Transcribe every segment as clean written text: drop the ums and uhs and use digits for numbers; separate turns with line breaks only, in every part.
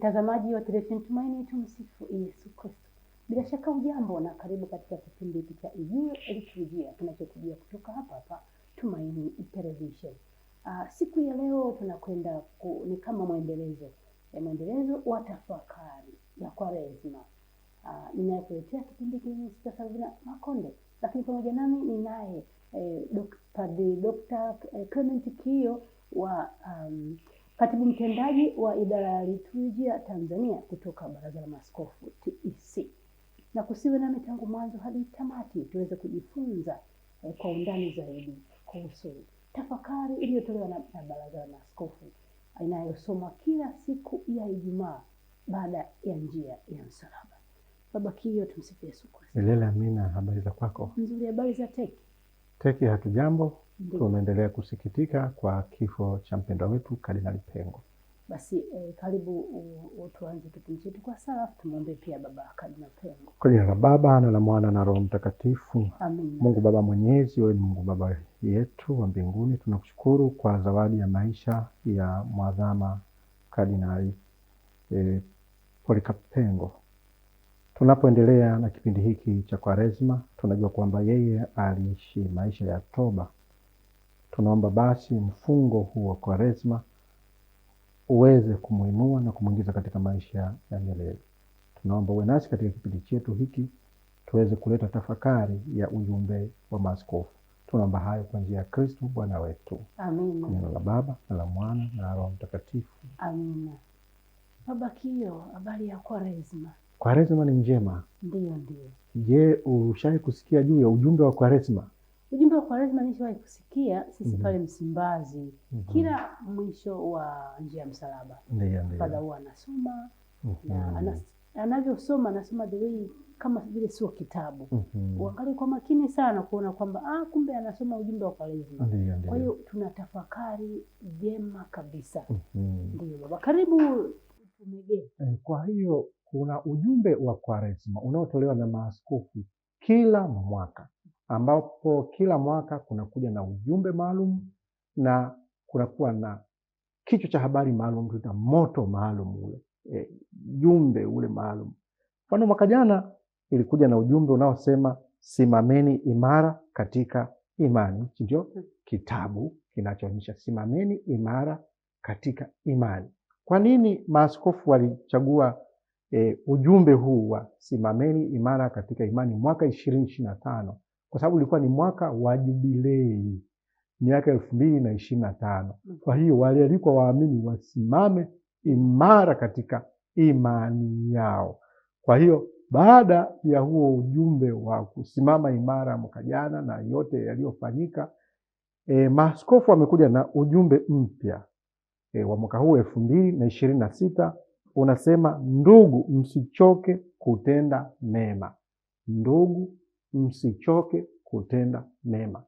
Mtazamaji wa televisheni Tumaini, tumsifu Yesu Kristo. Bila shaka ujambo na karibu katika kipindi hiki cha Ijue Liturujia kinachokujia kutoka hapa Tumaini Television. Siku ya leo tunakwenda ni kama mwendelezo wa tafakari ya Kwaresma. Ninakuletea kipindi hiki ni Sister Salvina Makonde, lakini pamoja nami ninaye Dr. Clement Kio wa katibu mtendaji wa idara ya liturujia Tanzania kutoka Baraza la Maaskofu TEC. Na kusiwe nami tangu mwanzo hadi tamati tuweze kujifunza kwa undani zaidi kuhusu tafakari iliyotolewa na Baraza la Maaskofu inayosoma kila siku ya Ijumaa baada ya njia ya msalaba. Baba Kio, tumsifu Yesu Kristo.
Milele amina. Habari za kwako?
Nzuri. Habari za Teki?
Teki hatujambo. Tunaendelea kusikitika kwa kifo cha mpendwa wetu Kardinali Pengo.
Basi karibu tuanze kipindi chetu kwa sala, tumwombe pia baba Kardinali Pengo.
Kwa jina la Baba na la Mwana na Roho Mtakatifu.
Amina.
Mungu Baba Mwenyezi, wewe ni Mungu Baba yetu wa mbinguni, tunakushukuru kwa zawadi ya maisha ya Mwadhama Kardinali Polycarp Pengo. Tunapoendelea na kipindi hiki cha Kwaresma, tunajua kwamba yeye aliishi maisha ya toba. Tunaomba basi mfungo huu wa Kwaresma uweze kumuinua na kumuingiza katika maisha ya milele. Tunaomba uwe nasi katika kipindi chetu hiki, tuweze kuleta tafakari ya ujumbe wa maaskofu. Tunaomba hayo kwa njia ya Kristo Bwana wetu.
Amina.
Neno la Baba na la Mwana na Roho Mtakatifu.
Amina. Baba Kio, habari ya Kwaresma?
Kwaresma ni njema.
Ndio.
Je, ushawahi kusikia juu ya ujumbe wa Kwaresma?
Ujumbe wa Kwaresma nishawahi kusikia sisi pale Msimbazi. Kila mwisho wa njia ya msalaba.
Ndio.
Padre huwa anasoma na anavyosoma anasoma the way kama vile sio kitabu. Uangalie kwa makini sana kuona kwamba kumbe anasoma ujumbe wa Kwaresma. Kwa hiyo tunatafakari vyema kabisa. Ndio baba, karibu tumegee.
Kwa hiyo kuna ujumbe wa Kwaresma unaotolewa na maaskofu kila mwaka, ambapo kila mwaka kunakuja na ujumbe maalum na kunakuwa na kichwa cha habari maalum, tuta moto maalum ule jumbe ule maalum. Mfano mwaka jana ilikuja na ujumbe unaosema simameni imara katika imani. Ndio kitabu kinachoonyesha simameni imara katika imani. Kwa nini maaskofu walichagua ujumbe huu wa simameni imara katika imani mwaka 2025? Kwa sababu ulikuwa ni mwaka wa jubilei, miaka 2025. Kwa hiyo walialikwa waamini wasimame imara katika imani yao. Kwa hiyo baada ya huo ujumbe wa kusimama imara mwaka jana na yote yaliyofanyika, maaskofu wamekuja na ujumbe mpya wa mwaka huu 2026. Unasema, ndugu msichoke kutenda mema. Ndugu msichoke kutenda mema.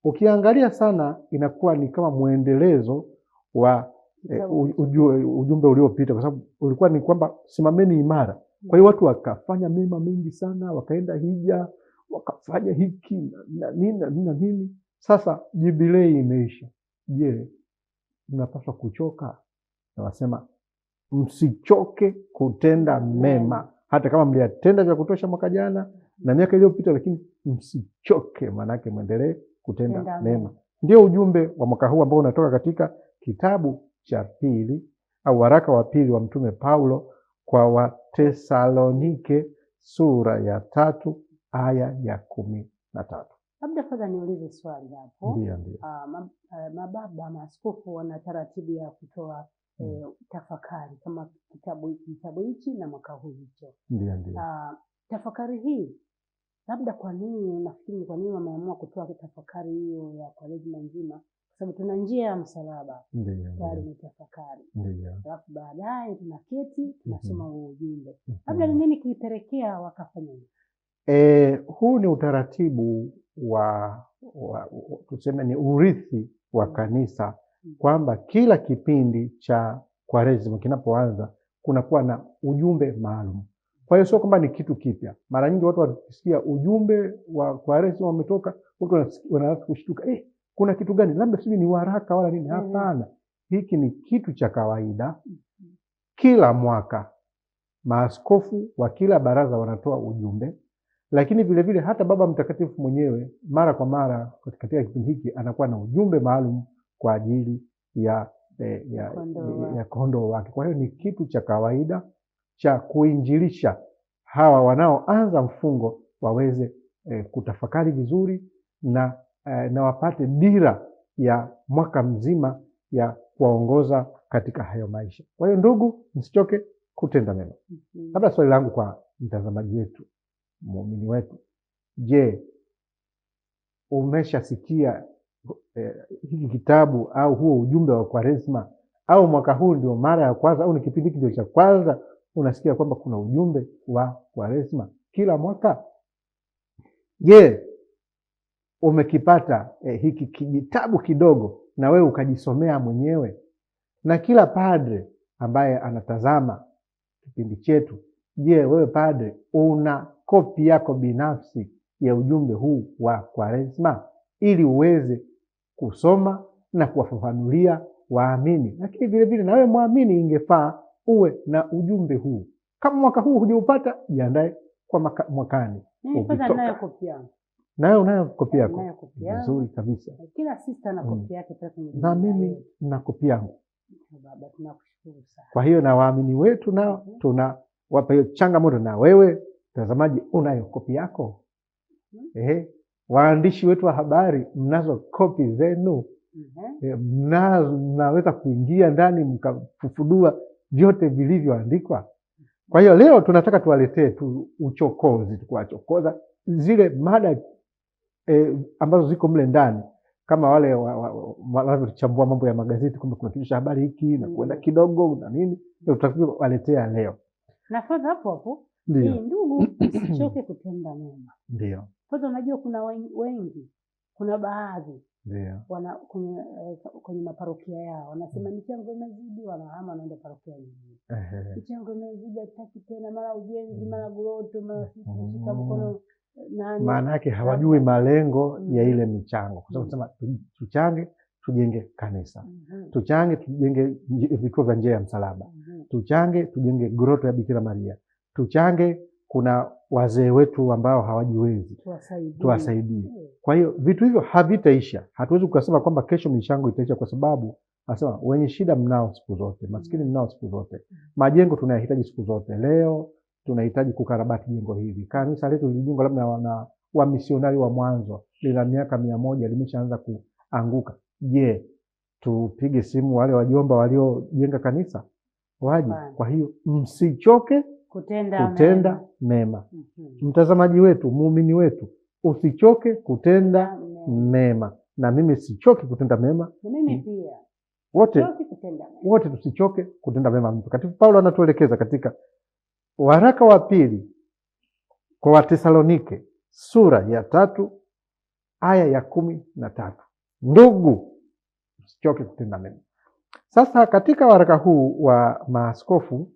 Ukiangalia sana inakuwa ni kama mwendelezo wa ujumbe uliopita, kwa sababu ulikuwa ni kwamba simameni imara. Kwa hiyo watu wakafanya mema mengi sana, wakaenda hija, wakafanya hiki na nini. Sasa jubilei imeisha. Je, mnapaswa kuchoka? Na wasema msichoke kutenda mema, hata kama mliyatenda vya kutosha mwaka jana na miaka iliyopita, lakini msichoke, maana yake muendelee kutenda mema. Ndio ujumbe wa mwaka huu ambao unatoka katika kitabu cha pili au waraka wa pili wa Mtume Paulo kwa Watesalonike sura ya 3 aya ya 13.
Labda fadha niulize swali hapo.
Ndio.
Mababa maaskofu wana taratibu ya kutoa tafakari kama kitabu hichi na mwaka huu hicho.
Ndio.
Tafakari hii labda kwa nini unafikiri wameamua kutoa tafakari hiyo ya Kwaresma nzima? Kwa sababu tuna njia ya msalaba. Tayari ni tafakari. Alafu baadaye tunaketi tunasoma huo ujumbe. Labda ni nini kilipelekea wakafanya hivyo?
Huu ni utaratibu wa tuseme ni urithi wa kanisa, kwamba kila kipindi cha Kwaresma kinapoanza kunakuwa na ujumbe maalum. Kwa hiyo sio kwamba ni kitu kipya. Mara nyingi watu wakisikia ujumbe wa Kwaresma umetoka, watu wanaanza kushtuka, kuna kitu gani? Labda sisi ni waraka wala nini? Hapana. Hiki ni kitu cha kawaida kila mwaka maaskofu wa kila baraza wanatoa ujumbe, lakini vile vile hata Baba Mtakatifu mwenyewe mara kwa mara katika kipindi hiki anakuwa na ujumbe maalum kwa ajili ya kondoo wake. Kwa hiyo ni kitu cha kawaida cha kuinjilisha hawa wanaoanza mfungo waweze kutafakari vizuri na wapate dira ya mwaka mzima ya kuwaongoza katika hayo maisha. Kwa hiyo ndugu, msichoke kutenda mema. Labda swali langu kwa mtazamaji wetu, muumini wetu, je, umeshasikia hiki kitabu au huo ujumbe wa Kwaresma, au mwaka huu ndio mara ya kwanza au ni kipindi ndio cha kwanza unasikia kwamba kuna ujumbe wa Kwaresma kila mwaka? Je, umekipata hiki kijitabu kidogo na wewe ukajisomea mwenyewe? Na kila padre ambaye anatazama kipindi chetu, je, wewe padre una kopi yako binafsi ya ujumbe huu wa Kwaresma ili uweze kusoma na kuwafafanulia waamini? Lakini vile vile na wewe muamini ingefaa uwe na ujumbe huu. Kama mwaka huu hujaupata, jiandae kwa mwakani. Nawe unayo kopi yako? Vizuri kabisa.
Kila sister ana kopi yake.
Na mimi na kopi yangu.
Baba, tunakushukuru sana.
Kwa hiyo na waamini wetu nao tunawapa hiyo changamoto. Na wewe mtazamaji, unayo kopi yako? Waandishi wetu wa habari, mnazo kopi zenu? Mnaweza kuingia ndani mkafufudua vyote vilivyoandikwa. Kwa hiyo leo tunataka tuwaletee tu uchokozi, tukuwachokoza zile mada ambazo ziko mle ndani, kama wale wanavyochambua mambo ya magazeti, kwamba kuna kichwa cha habari hiki na kuenda kidogo na nini, tutawaletea leo.
Na kwanza hapo ndugu, usichoke kutenda mema.
Ndio.
Kwanza unajua kuna wengi, kuna baadhi wana kwenye maparokia yao wanasema michango imezidi, wanahama wanaenda parokia nyingine. Michango imezidi, hataki tena, mara ujenzi, mara guroto, mara kushika mkono nani.
Maana yake hawajui malengo ya ile michango. Kwa sababu tunasema tuchange tujenge kanisa. Tuchange tujenge vituo vya njia ya msalaba. Tuchange tujenge guroto ya Bikira Maria. Tuchange kuna wazee wetu ambao hawajiwezi, tuwasaidie. Kwa hiyo vitu hivyo havitaisha. Hatuwezi kusema kwamba kesho michango itaisha, kwa sababu nasema wenye shida mnao siku zote, maskini mnao siku zote. Majengo tunayahitaji siku zote. Leo tunahitaji kukarabati jengo hili. Kanisa letu lilijengwa labda na wamisionari wa mwanzo, lina miaka 100, limeshaanza kuanguka. Je, tupige simu wale wajomba waliojenga kanisa waje? Kwa hiyo msichoke kutenda mema. Mtazamaji wetu, muumini wetu, usichoke kutenda mema. Na mimi sichoke kutenda mema.
Na mimi pia.
Wote tusichoke kutenda mema. Mtakatifu Paulo anatuelekeza katika waraka wa pili kwa Watesalonike sura ya 3 aya ya 13. Ndugu, usichoke kutenda mema. Sasa katika waraka huu wa maaskofu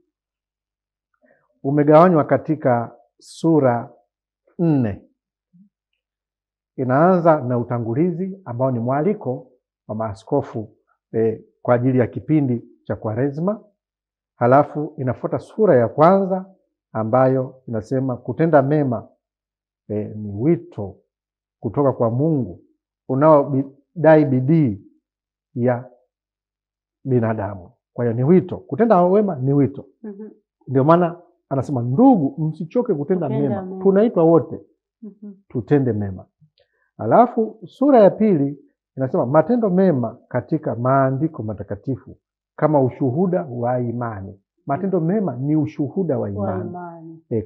umegawanywa katika sura 4. Inaanza na utangulizi ambao ni mwaliko wa maaskofu kwa ajili ya kipindi cha Kwaresma. Halafu inafuata sura ya 1 ambayo inasema kutenda mema ni wito kutoka kwa Mungu unaodai bidii ya binadamu. Kwa hiyo ni wito, kutenda wema ni wito. Ndio maana anasema ndugu, msichoke kutenda mema. Tunaitwa wote tutende mema. Alafu sura ya 2 inasema matendo mema katika maandiko matakatifu kama ushuhuda wa imani. Matendo mema ni ushuhuda wa imani.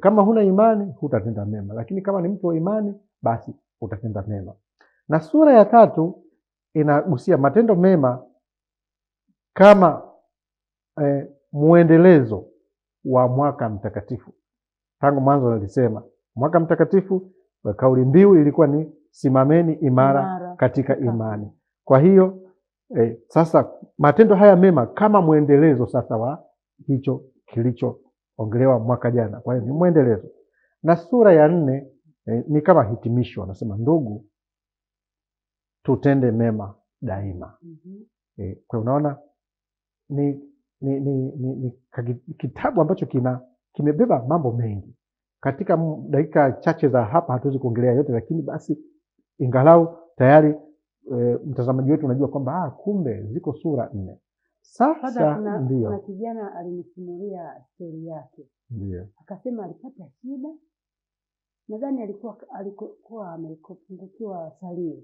Kama huna imani hutatenda mema, lakini kama ni mtu wa imani basi utatenda mema. Na sura ya 3 inagusia matendo mema kama muendelezo wa mwaka mtakatifu. Tangu mwanzo nilisema mwaka mtakatifu, kauli mbiu ilikuwa ni simameni imara katika imani. Kwa hiyo sasa matendo haya mema kama muendelezo sasa wa hicho kilichoongelewa mwaka jana. Kwa hiyo ni muendelezo. Na sura ya 4 ni kama hitimisho, anasema ndugu, tutende mema daima. Kwa unaona ni kitabu ambacho kimebeba mambo mengi. Katika dakika chache za hapa hatuwezi kuongelea yote, lakini basi ingalau tayari mtazamaji wetu unajua kwamba kumbe ziko sura 4. Sasa
kuna kijana alinisimulia stori yake.
Ndio.
Akasema alipata shida. Nadhani alikuwa amepungukiwa salio.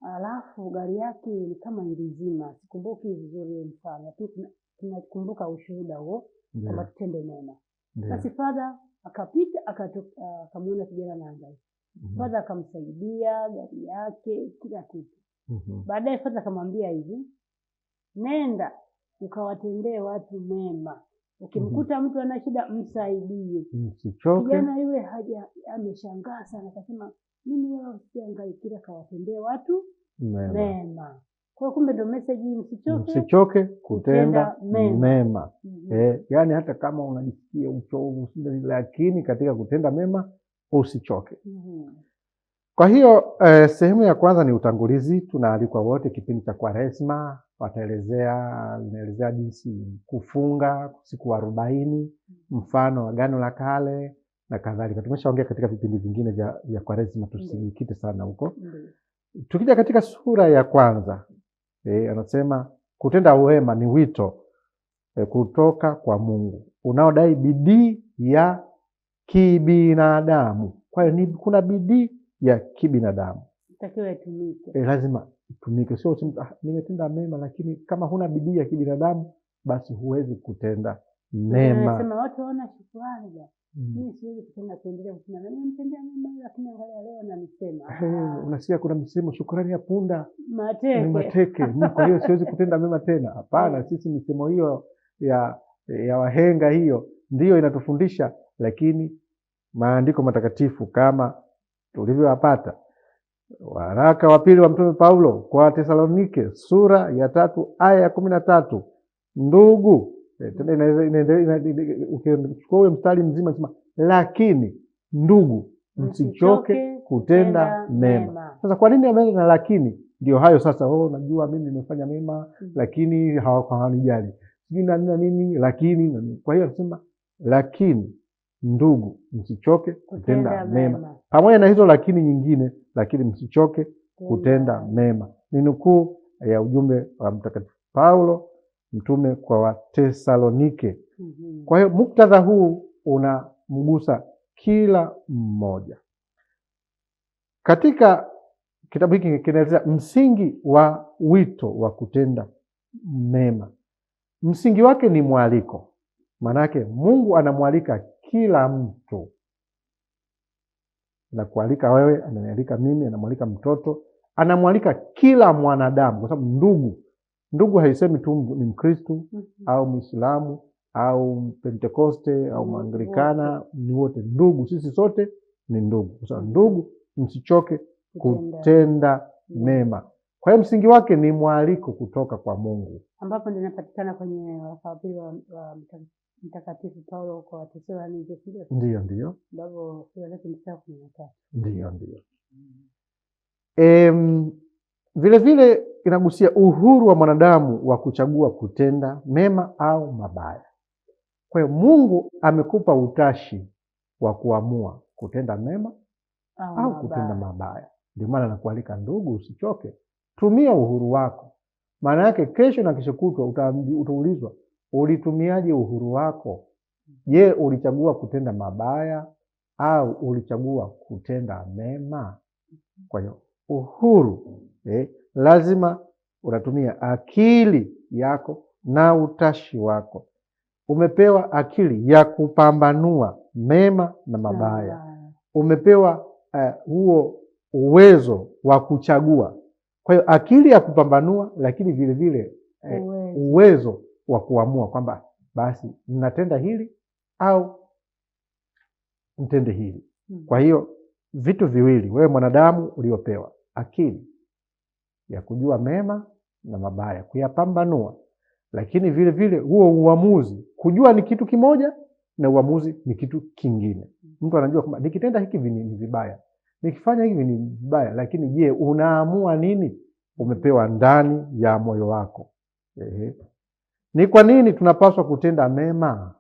Alafu gari yake ni kama ilizima. Sikumbuki vizuri mfano, lakini tunakumbuka ushuhuda huo kama tutende mema. Basi Father akapita akamuona kijana anahangaika. Father akamsaidia gari yake kila kitu. Baadaye Father akamwambia hivi, nenda ukawatendee watu mema. Ukimkuta mtu ana shida msaidie.
Msichoke.
Kijana yule ameshangaa sana, akasema mimi wala usihangaike, kawatendee watu mema. Kwa kumbe ndio message hii,
msichoke kutenda mema. Yani hata kama unajisikia uchovu, lakini katika kutenda mema usichoke. Kwa hiyo sehemu ya kwanza ni utangulizi. Tunaalikwa wote kipindi cha Kwaresma, inaelezea jinsi kufunga siku 40, mfano Agano la Kale na kadhalika. Tumeshaongea katika vipindi vingine vya Kwaresma, tusikite sana huko. Tukija katika sura ya kwanza, anasema kutenda wema ni wito kutoka kwa Mungu unaodai bidii ya kibinadamu. Kwa hiyo kuna bidii ya kibinadamu.
Itakiwa itumike.
Lazima itumike. Sio nimetenda mema, lakini kama huna bidii ya kibinadamu basi huwezi kutenda mema.
Nasema watu wana shukrani bwana. Mimi siwezi kuendelea kutenda mema. Nimetendea mema, lakini angalia leo na nisema.
Unasikia kuna msemo, shukrani ya punda
mateke.
Kwa hiyo siwezi kutenda mema tena. Hapana, sisi misemo hiyo ya wahenga hiyo ndiyo inatufundisha, lakini maandiko matakatifu kama tulivyowapata, waraka wa pili wa Mtume Paulo kwa Tesalonike sura ya 3 aya ya 13, ndugu, ukichukua ule mstari mzima sema, lakini ndugu msichoke kutenda mema. Sasa kwa nini ameanza na lakini? Ndio hayo sasa, najua mimi nimefanya mema lakini hawanijali. Sijui na nini lakini. Kwa hiyo anasema lakini ndugu msichoke kutenda mema. Pamoja na hizo lakini nyingine, lakini msichoke kutenda mema. Ni nukuu ya ujumbe wa Mtakatifu Paulo mtume kwa Watesalonike. Kwa hiyo muktadha huu unamgusa kila mmoja. Katika kitabu hiki kinaeleza msingi wa wito wa kutenda mema. Msingi wake ni mwaliko. Maanake Mungu anamwalika kila mtu. Anakualika wewe, ananialika mimi, anamwalika mtoto, anamwalika kila mwanadamu, kwa sababu ndugu haisemi tu ni Mkristo au Muislamu au Pentekoste au Mwanglikana, ni wote ndugu, sisi sote ni ndugu. Kwa sababu ndugu msichoke kutenda mema. Kwa hiyo msingi wake ni mwaliko kutoka kwa Mungu,
ambapo ndio inapatikana kwenye waraka wa pili wa Mtakatifu Paulo kwa Watesalonike.
Ndio.
Baba sura yake mstari 13.
Ndio. Vile vile inagusia uhuru wa mwanadamu wa kuchagua kutenda mema au mabaya. Kwa hiyo Mungu amekupa utashi wa kuamua kutenda mema au kutenda mabaya. Ndio maana anakualika ndugu, usichoke. Tumia uhuru wako. Maana yake kesho na kesho kutwa utaulizwa, ulitumiaje uhuru wako? Je, ulichagua kutenda mabaya au ulichagua kutenda mema? Kwa hiyo uhuru, lazima unatumia akili yako na utashi wako. Umepewa akili ya kupambanua mema na mabaya. Umepewa huo uwezo wa kuchagua. Kwa hiyo akili ya kupambanua, lakini vile vile uwezo wa kuamua kwamba basi mnatenda hili au mtende hili. Kwa hiyo vitu viwili wewe mwanadamu uliopewa, akili ya kujua mema na mabaya, kuyapambanua, lakini vile vile huo uamuzi, kujua ni kitu kimoja na uamuzi ni kitu kingine. Mtu anajua kwamba nikitenda hiki ni vibaya, nikifanya hivi ni vibaya, lakini je, unaamua nini? Umepewa ndani ya moyo wako. Ni kwa nini tunapaswa kutenda mema?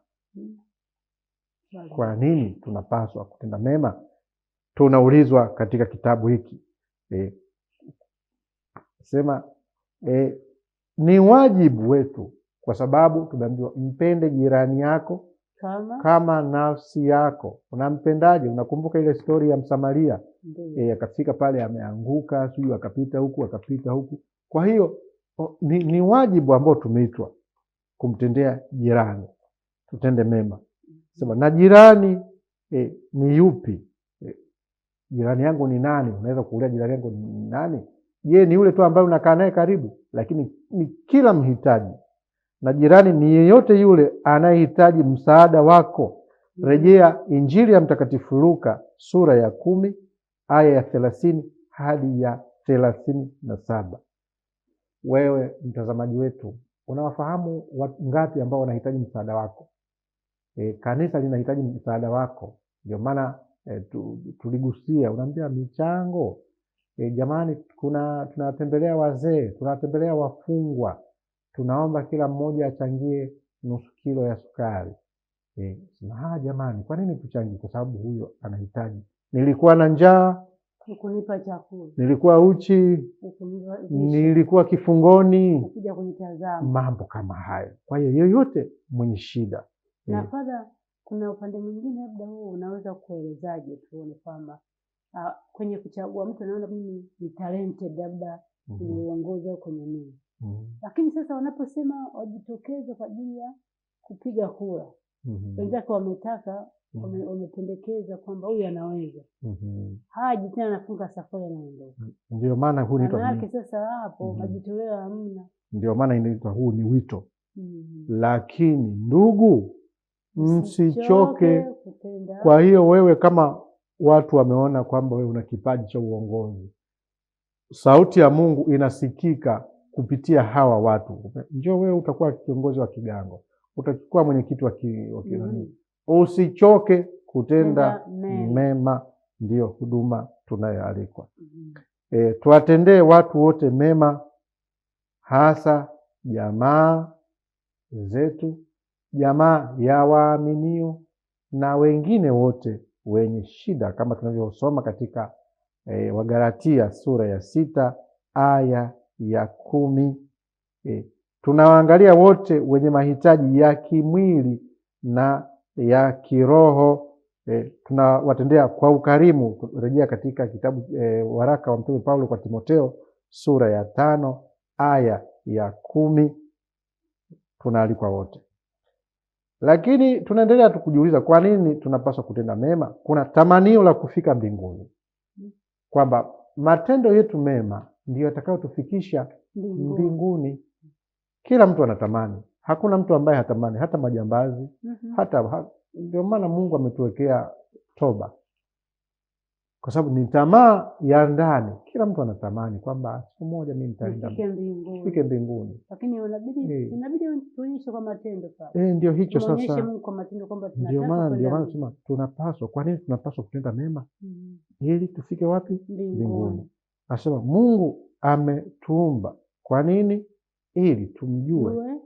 Kwa nini tunapaswa kutenda mema? Tunaulizwa katika kitabu hiki. Sema ni wajibu wetu, kwa sababu tumeambiwa mpende jirani yako kama nafsi yako. Unampendaje? Unakumbuka ile stori ya Msamaria? Akafika pale ameanguka, sijui akapita huku akapita huku. Kwa hiyo ni wajibu ambao tumeitwa kumtendea jirani, tutende mema. Sema na jirani ni yupi? Jirani yangu ni nani? Unaweza kuuliza jirani yangu ni nani? Je, ni yule tu ambaye unakaa naye karibu? Lakini ni kila mhitaji, na jirani ni yeyote yule anayehitaji msaada wako. Rejea Injili ya Mtakatifu Luka sura ya 10 aya ya 30 hadi ya 37. Wewe mtazamaji wetu, unawafahamu watu ngapi ambao wanahitaji msaada wako? Kanisa linahitaji msaada wako. Ndio maana tuligusia, unaambia michango. Jamani, tunatembelea wazee, tunatembelea wafungwa, tunaomba kila mmoja achangie nusu kilo ya sukari. Jamani, kwa nini tuchangie? Kwa sababu huyo anahitaji. Nilikuwa na njaa,
ukunipa chakula.
Nilikuwa uchi, nilikuwa kifungoni,
ukija kunitazama.
Mambo kama hayo. Kwa hiyo yoyote mwenye shida.
Na Father, kuna upande mwingine labda wewe unaweza kuelezaje tuone kwamba kwenye kuchagua mtu anaona mimi ni talented labda uongoza kwenye nini. Lakini sasa wanaposema wajitokeze kwa ajili ya kupiga kura. Wenzake wametaka, wamependekeza kwamba huyu anaweza. Haji tena nafunga safari anaondoka.
Ndio maana huu ni
sasa hapo majitoleo hamna.
Ndio maana inaitwa huu ni wito. Lakini ndugu, msichoke kutenda. Kwa hiyo wewe kama watu wameona kwamba wewe una kipaji cha uongozi, sauti ya Mungu inasikika kupitia hawa watu. Njoo wewe utakuwa kiongozi wa kigango, utakuwa mwenyekiti wa kinani. Usichoke kutenda mema, ndio huduma tunayoalikwa. Tuwatendee watu wote mema, hasa jamaa zetu, jamaa ya waaminio na wengine wote wenye shida, kama tunavyosoma katika Wagalatia sura ya 6 aya ya 10. Tunawaangalia wote wenye mahitaji ya kimwili na ya kiroho. Tunawatendea kwa ukarimu. Rejea katika kitabu waraka wa Mtume Paulo kwa Timotheo sura ya 5 aya ya 10. Tunaalikwa wote. Lakini tunaendelea kujiuliza kwa nini tunapaswa kutenda mema. Kuna tamanio la kufika mbinguni, kwamba matendo yetu mema ndio yatakayotufikisha mbinguni. Kila mtu anatamani, hakuna mtu ambaye hatamani, hata majambazi. Ndio maana Mungu ametuwekea toba, kwa sababu ni tamaa ya ndani. Kila mtu anatamani kwamba siku moja mimi nitaenda nifike mbinguni.
Lakini inabidi tuonyeshe kwa matendo sasa.
Ndio hicho sasa.
Tuonyeshe Mungu kwa matendo kwamba
tunataka. Ndio maana tunasema tunapaswa. Kwa nini tunapaswa kutenda mema? Ili tufike wapi? Mbinguni. Anasema Mungu ametuumba. Kwa nini? Ili tumjue,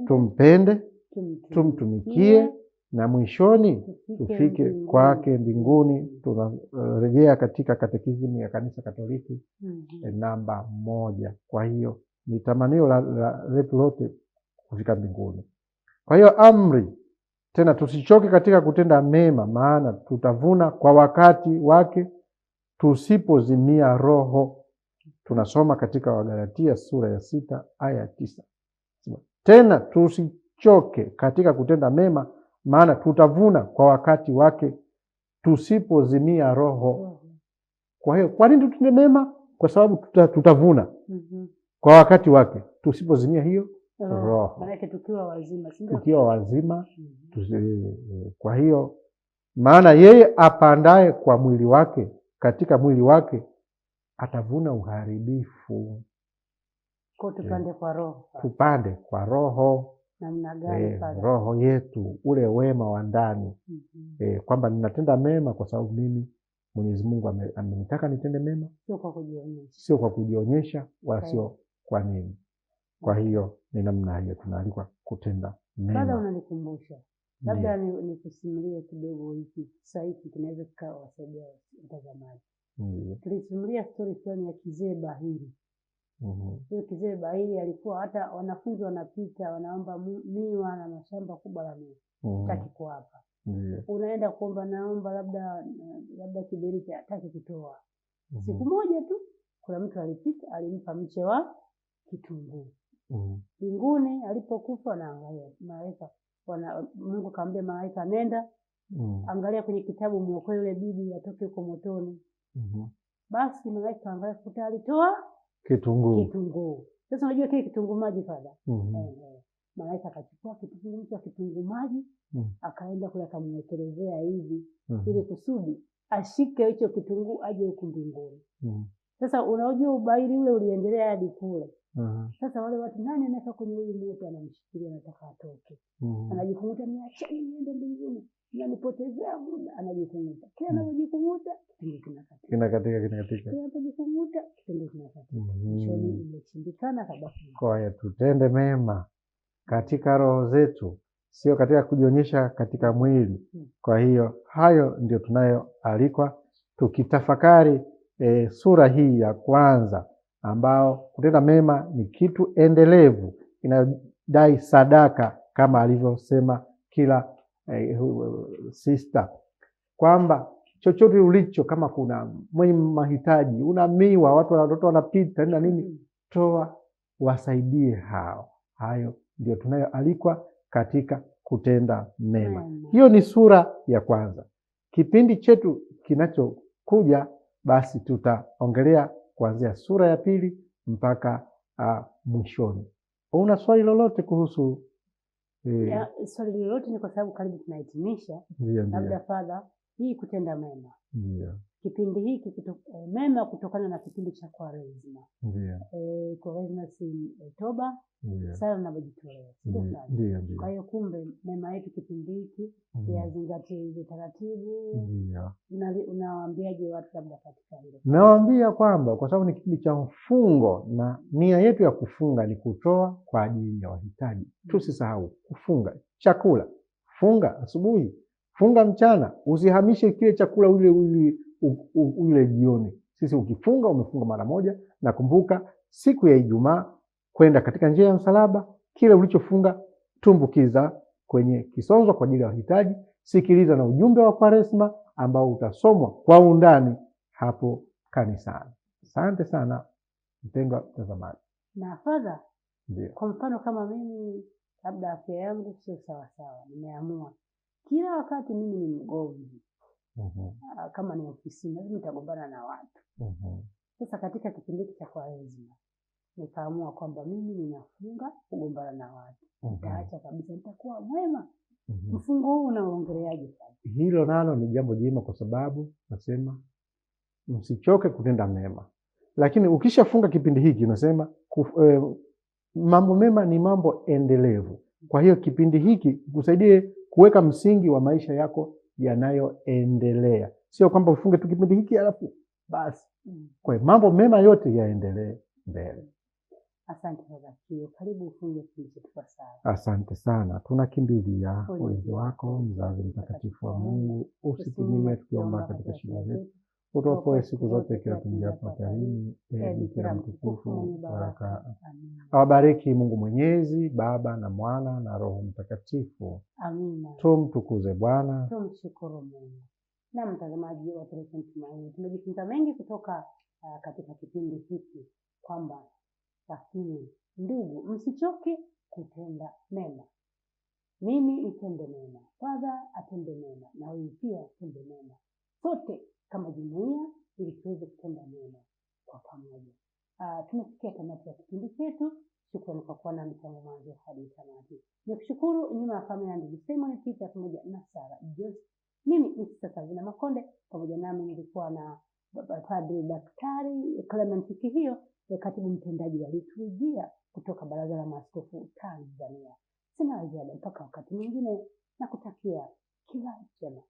tumpende, tumtumikie na mwishoni tufike kwake mbinguni. Tunarejea katika katekisimu ya Kanisa Katoliki namba 1. Kwa hiyo ni tamanio letu lote kufika mbinguni. Kwa hiyo amri tena, tusichoke katika kutenda mema, maana tutavuna kwa wakati wake tusipozimia roho. Tunasoma katika Wagalatia sura ya 6 aya ya 9. Tena tusichoke katika kutenda mema, maana tutavuna kwa wakati wake tusipozimia roho. Kwa hiyo kwa nini tutende mema? Kwa sababu tutavuna kwa wakati wake tusipozimia hiyo roho.
Maana tukiwa wazima,
tukiwa wazima. Kwa hiyo maana yeye apandaye kwa mwili wake, katika mwili wake atavuna uharibifu.
Kwa tupande kwa roho.
Tupande kwa roho.
Namna gani pale?
Roho yetu, ule wema wa ndani. Kwamba ninatenda mema kwa sababu mimi Mwenyezi Mungu amenitaka nitende mema,
sio kwa kujionyesha.
Sio kwa kujionyesha, wala sio kwa nini. Kwa hiyo ni namna hiyo tunaalikwa kutenda
Bado
mema.
unanikumbusha. Labda nikusimulie kidogo hiki kisa hiki kinaweza kikawasaidia watazamaji. Tulisimulia story fulani ya Kizee Bahiri. Huyo Kizee Bahiri alikuwa hata wanafunzi wanapita wanaomba miwa na mashamba kubwa la miwa. Hataki kuwapa. Unaenda kuomba naomba labda kiberiti hataki kutoa. Siku moja tu kuna mtu alipita alimpa mche wa kitunguu. Mbinguni alipokufa anaangalia malaika Mungu kaambia malaika nenda angalia kwenye kitabu muokoe yule bibi atoke huko motoni. Basi malaika angalia kuta alitoa kitunguu. Sasa unajua kile kitunguu maji Fadha. Malaika akachukua kitunguu maji akaenda kule akamwekelezea hivi ili kusudi ashike hicho kitunguu aje huko mbinguni. Sasa unajua ubaili ule uliendelea hadi kule. Sasa wale watu nani anaweka kwenye ule moto anamshikilia anataka atoke. Anajikumuta niacheni niende mbinguni. Nanipotezea muda anajikumuta. Kila anajikumuta kitunguu kinakatika. Kila anajikumuta kitunguu kinakatika. Shoni imeshindikana kabisa.
Kwa hiyo tutende mema katika roho zetu, sio katika kujionyesha katika mwili. Kwa hiyo hayo ndio tunayoalikwa tukitafakari sura hii ya kwanza, ambao kutenda mema ni kitu endelevu inayodai sadaka, kama alivyosema kila sister kwamba chochote ulicho, kama kuna mwenye mahitaji, una miwa, watoto wanapita na nini, toa wasaidie hao. Hayo ndio tunayoalikwa katika kutenda mema. Hiyo ni sura ya kwanza. Kipindi chetu kinachokuja basi tutaongelea kuanzia sura ya pili mpaka mwishoni. Una swali lolote kuhusu
swali lolote? Ni kwa sababu karibu tunahitimisha. Labda Fadha, hii kutenda mema. Kipindi hiki mema kutokana na kipindi cha Kwaresma. Kwaresma si Oktoba, sala na kujitolea. Kwa hiyo kumbe mema yetu kipindi hiki yazingatie hizo taratibu. Unawaambiaje watu labda katika hilo?
Nawaambia kwamba kwa sababu ni kipindi cha mfungo na nia yetu ya kufunga ni kutoa kwa ajili ya wahitaji. Tusisahau kufunga chakula. Funga asubuhi, funga mchana, usihamishe kile chakula ule jioni. Sisi ukifunga umefunga mara moja, na kumbuka siku ya Ijumaa kwenda katika njia ya msalaba, kile ulichofunga tumbukiza kwenye kisonzo kwa ajili ya wahitaji. Sikiliza na ujumbe wa Kwaresma ambao utasomwa kwa undani hapo kanisani. Asante sana mpendwa mtazamaji.
Na Fadha, kwa mfano kama mimi labda afya yangu sio sawa, nimeamua kila wakati mimi ni mgomvi. Kama ni ofisini lazima nitagombana na watu. Sasa katika kipindi cha Kwaresma nikaamua kwamba mimi ninafunga kugombana na watu. Nitaacha kabisa, nitakuwa mwema. Mfungo huu unaongeleaje sasa?
Hilo nalo ni jambo jema, kwa sababu nasema msichoke kutenda mema. Lakini ukishafunga kipindi hiki nasema mambo mema ni mambo endelevu. Kwa hiyo kipindi hiki kusaidie kuweka msingi wa maisha yako yanayoendelea. Sio kwamba ufunge tu kipindi hiki alafu basi. Kwa hiyo mambo mema yote yaendelee mbele.
Asante Fadha. Karibu ufunge kipindi kwa sala.
Asante sana. Tunakimbilia ulinzi wako, mzazi mtakatifu wa Mungu. Usitunyime tukiomba katika shida zetu. Utuokoe siku zote kila tuingiapo hatarini. Bikira mtukufu, baraka. Awabariki Mungu Mwenyezi, Baba na Mwana na Roho Mtakatifu.
Amina.
Tumtukuze Bwana.
Tumshukuru Mungu. Na mtazamaji wa Televisheni Tumaini, tumejifunza mengi kutoka katika kipindi hiki, kwamba lakini ndugu, msichoke kutenda mema. Mimi nitende mema, Fadha atende mema, na wewe pia atende mema. Sote kama jumuiya ili tuweze kutenda mema kwa pamoja. Tumefikia tamati ya kipindi chetu. Shukrani kwa kuwa nami tangu mwanzo hadi tamati. Nikushukuru nyuma ya kamera ndugu Simon Peter pamoja na Sara Jose. Mimi ni Sister Savina Makonde, pamoja nami nilikuwa na Baba Padri Daktari Clement Kihio, katibu mtendaji wa liturujia kutoka Baraza la Maaskofu Tanzania. Sina ziada mpaka wakati mwingine, na kutakia kila jema.